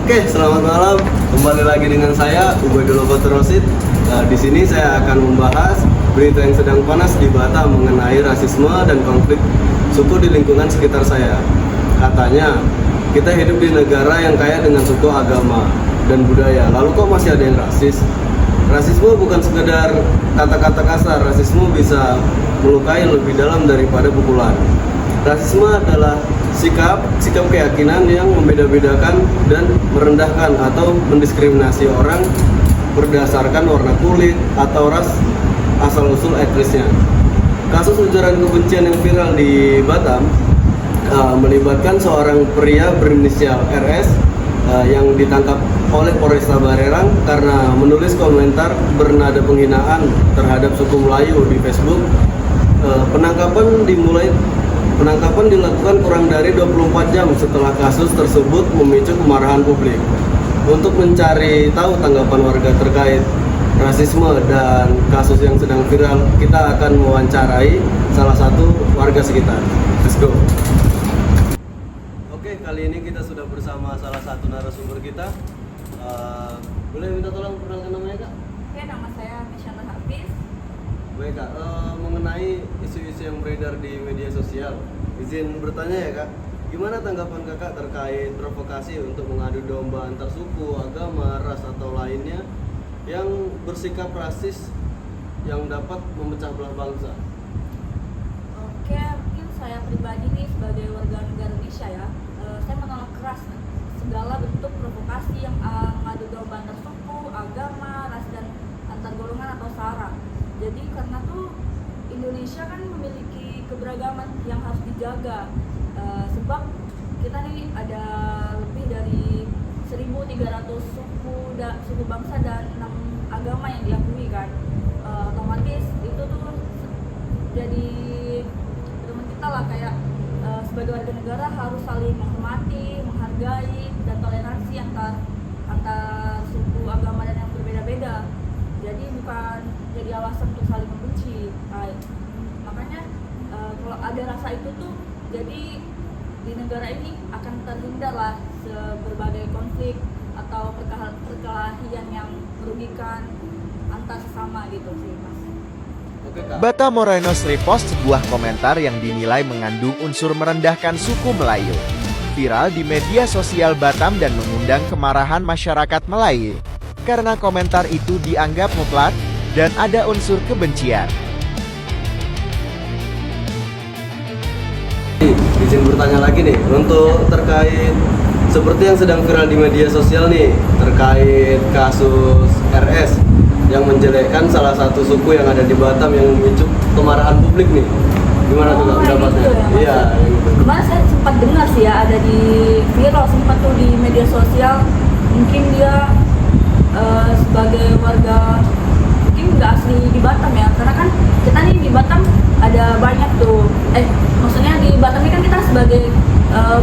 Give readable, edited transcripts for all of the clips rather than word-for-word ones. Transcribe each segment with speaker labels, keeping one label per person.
Speaker 1: Oke, selamat malam. Kembali lagi dengan saya Ubaidullah Batur Rosid. Di sini saya akan membahas berita yang sedang panas di Batam mengenai rasisme dan konflik suku di lingkungan sekitar saya. Katanya, kita hidup di negara yang kaya dengan suku, agama, dan budaya. Lalu kok masih ada yang rasis? Rasisme bukan sekedar kata-kata kasar. Rasisme bisa melukai lebih dalam daripada pukulan. Rasisme adalah sikap keyakinan yang membeda-bedakan dan merendahkan atau mendiskriminasi orang berdasarkan warna kulit atau ras asal-usul etnisnya. Kasus ujaran kebencian yang viral di Batam melibatkan seorang pria berinisial RS yang ditangkap oleh Polresta Barelang karena menulis komentar bernada penghinaan terhadap suku Melayu di Facebook. Penangkapan dilakukan kurang dari 24 jam setelah kasus tersebut memicu kemarahan publik. Untuk mencari tahu tanggapan warga terkait rasisme dan kasus yang sedang viral, kita akan mewawancarai salah satu warga sekitar. Let's go. Oke, kali ini kita sudah bersama salah satu narasumber kita. Boleh minta tolong perkenalkan namanya, Kak?
Speaker 2: Oke, nama saya Misyana Hafiz.
Speaker 1: Baik, Kak, mengenai isu-isu yang beredar di media sosial, izin bertanya ya, Kak, gimana tanggapan Kakak terkait provokasi untuk mengadu domba antar suku, agama, ras atau lainnya yang bersikap rasis yang dapat memecah belah bangsa?
Speaker 2: Oke, mungkin saya pribadi nih sebagai warga negara Indonesia ya, saya menolak keras segala bentuk provokasi yang mengadu domba antar suku, agama, ras dan antar golongan atau sara. Jadi karena tuh Indonesia kan memiliki keberagaman yang harus dijaga, sebab kita nih ada lebih dari 1.300 suku bangsa dan 6 agama yang diakui kan. Otomatis itu tuh jadi teman kita lah, kayak sebagai warga negara harus saling menghormati, menghargai dan toleransi antar suku, agama dan yang berbeda-beda. Jadi bukan jadi alasan untuk saling membenci. Makanya kalau ada rasa itu tuh, jadi di negara ini akan terhindar lah berbagai konflik atau perkelahian yang merugikan antar sesama gitu sih, Mas.
Speaker 1: Oke, Kak.
Speaker 3: Batam Morenos repost sebuah komentar yang dinilai mengandung unsur merendahkan suku Melayu. Viral di media sosial Batam dan mengundang kemarahan masyarakat Melayu. Karena komentar itu dianggap mutlak dan ada unsur kebencian.
Speaker 1: Izin bertanya lagi nih, untuk terkait seperti yang sedang viral di media sosial nih, terkait kasus RS yang menjelekkan salah satu suku yang ada di Batam yang memicu kemarahan publik nih. Gimana tuh, Kak, pendapatnya?
Speaker 2: Gitu ya,
Speaker 1: Iya, gitu.
Speaker 2: Kemarin saya sempat dengar sih ya, ada di viral sempat tuh di media sosial. Mungkin dia sebagai warga mungkin nggak asli di Batam ya, karena kan kita nih di Batam ada banyak tuh, maksudnya di Batam ini kan kita sebagai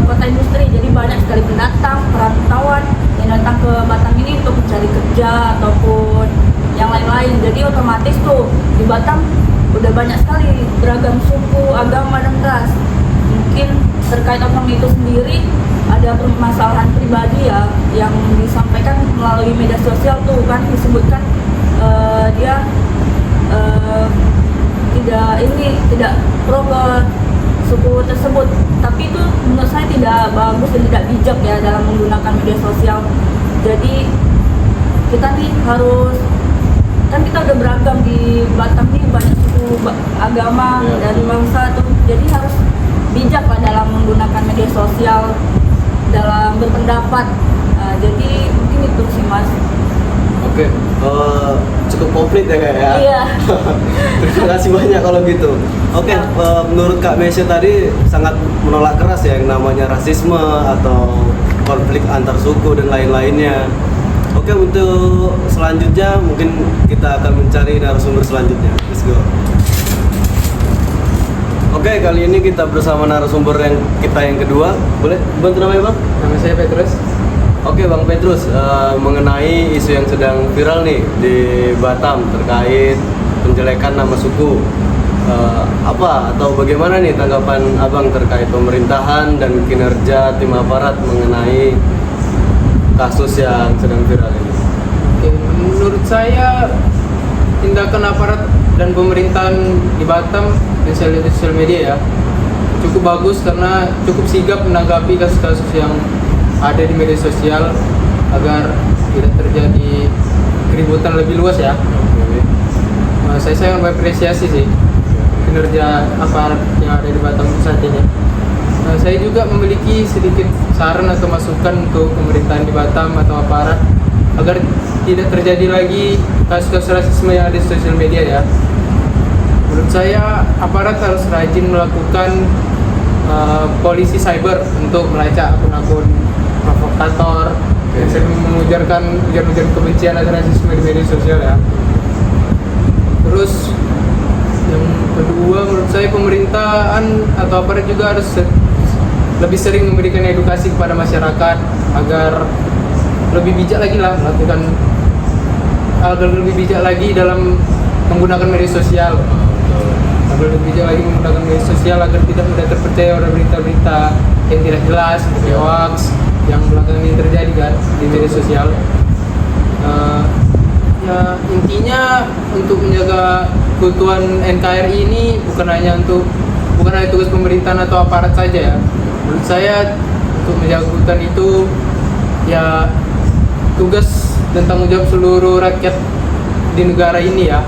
Speaker 2: kota industri, jadi banyak sekali pendatang, perantauan yang datang ke Batam ini untuk mencari kerja ataupun yang lain-lain. Jadi otomatis tuh di Batam udah banyak sekali beragam suku, agama dan ras. Mungkin terkait otonomi itu sendiri ada permasalahan pribadi ya yang disampaikan melalui media sosial tuh kan, disebutkan dia tidak pro ke suku tersebut, tapi itu menurut saya tidak bagus dan tidak bijak ya dalam menggunakan media sosial. Jadi kita nih harus, kan kita udah beragam di Batam nih, banyak suku, agama dan bangsa tuh, jadi harus bijak lah dalam menggunakan media sosial dalam berpendapat. Jadi mungkin itu sih, Mas.
Speaker 1: Oke, cukup komplit ya, Kak, ya?
Speaker 2: Iya.
Speaker 1: Terima kasih banyak kalau gitu. Oke, menurut Kak Mesya tadi sangat menolak keras ya yang namanya rasisme atau konflik antar suku dan lain-lainnya. Oke, untuk selanjutnya mungkin kita akan mencari narasumber selanjutnya. Let's go. Oke, kali ini kita bersama narasumber yang kedua. Boleh bantu namanya, Bang?
Speaker 4: Nama saya Petrus.
Speaker 1: Oke, Bang Petrus, mengenai isu yang sedang viral nih di Batam terkait penjelekan nama suku, apa atau bagaimana nih tanggapan Abang terkait pemerintahan dan kinerja tim aparat mengenai kasus yang sedang viral ini?
Speaker 4: Oke, menurut saya tindakan aparat dan pemerintahan di Batam dan saya lihat di sosial media ya cukup bagus karena cukup sigap menanggapi kasus-kasus yang ada di media sosial agar tidak terjadi keributan lebih luas ya. Saya sangat mengapresiasi sih kinerja aparat yang ada di Batam saat ini. Saya juga memiliki sedikit saran atau masukan untuk pemerintahan di Batam atau aparat agar tidak terjadi lagi kasus-kasus rasisme yang ada di sosial media ya. Menurut saya aparat harus rajin melakukan polisi cyber untuk melacak akun-akun provokator yang sering mengujarkan ujar-ujar kebencian atau rasisme di media sosial ya. Terus yang kedua menurut saya pemerintahan atau aparat juga harus lebih sering memberikan edukasi kepada masyarakat agar lebih bijak lagi lah melakukan agar lebih bijak lagi dalam menggunakan media sosial. Agar lebih bijak lagi menggunakan media sosial agar tidak mudah terpercaya oleh berita-berita yang tidak jelas seperti hoax yang belakangan ini terjadi kan di media sosial. Ya intinya untuk menjaga keutuhan NKRI ini bukan hanya tugas pemerintahan atau aparat saja ya. Menurut saya untuk menjaga keutuhan itu ya tugas dan tanggung jawab seluruh rakyat di negara ini ya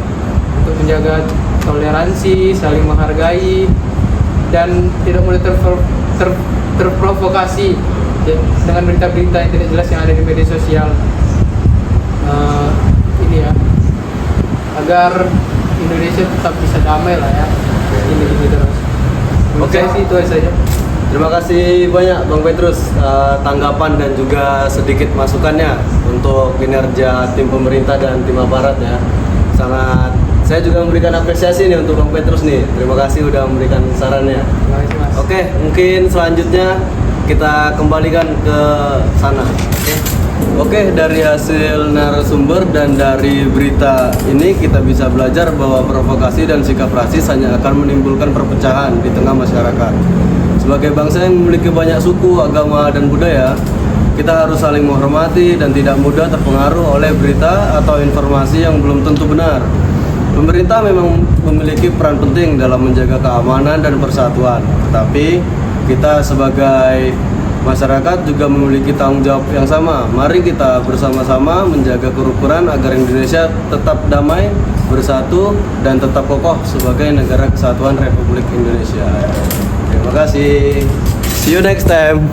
Speaker 4: untuk menjaga toleransi, saling menghargai dan tidak boleh terprovokasi ya, dengan berita-berita yang tidak jelas yang ada di media sosial. Ini ya agar Indonesia tetap bisa damai lah ya. Ini terus.
Speaker 1: Oke.
Speaker 4: Sih itu saja.
Speaker 1: Terima kasih banyak Bang Petrus tanggapan dan juga sedikit masukannya untuk kinerja tim pemerintah dan tim aparat ya. Saya juga memberikan apresiasi nih untuk Bang Petrus nih. Terima kasih udah memberikan sarannya.
Speaker 4: Terima kasih Mas.
Speaker 1: Oke, mungkin selanjutnya kita kembalikan ke sana. Oke, dari hasil narasumber dan dari berita ini kita bisa belajar bahwa provokasi dan sikap rasis hanya akan menimbulkan perpecahan di tengah masyarakat. Sebagai bangsa yang memiliki banyak suku, agama, dan budaya, kita harus saling menghormati dan tidak mudah terpengaruh oleh berita atau informasi yang belum tentu benar. Pemerintah memang memiliki peran penting dalam menjaga keamanan dan persatuan, tetapi kita sebagai masyarakat juga memiliki tanggung jawab yang sama. Mari kita bersama-sama menjaga kerukunan agar Indonesia tetap damai, bersatu, dan tetap kokoh sebagai negara kesatuan Republik Indonesia. Terima kasih. See you next time.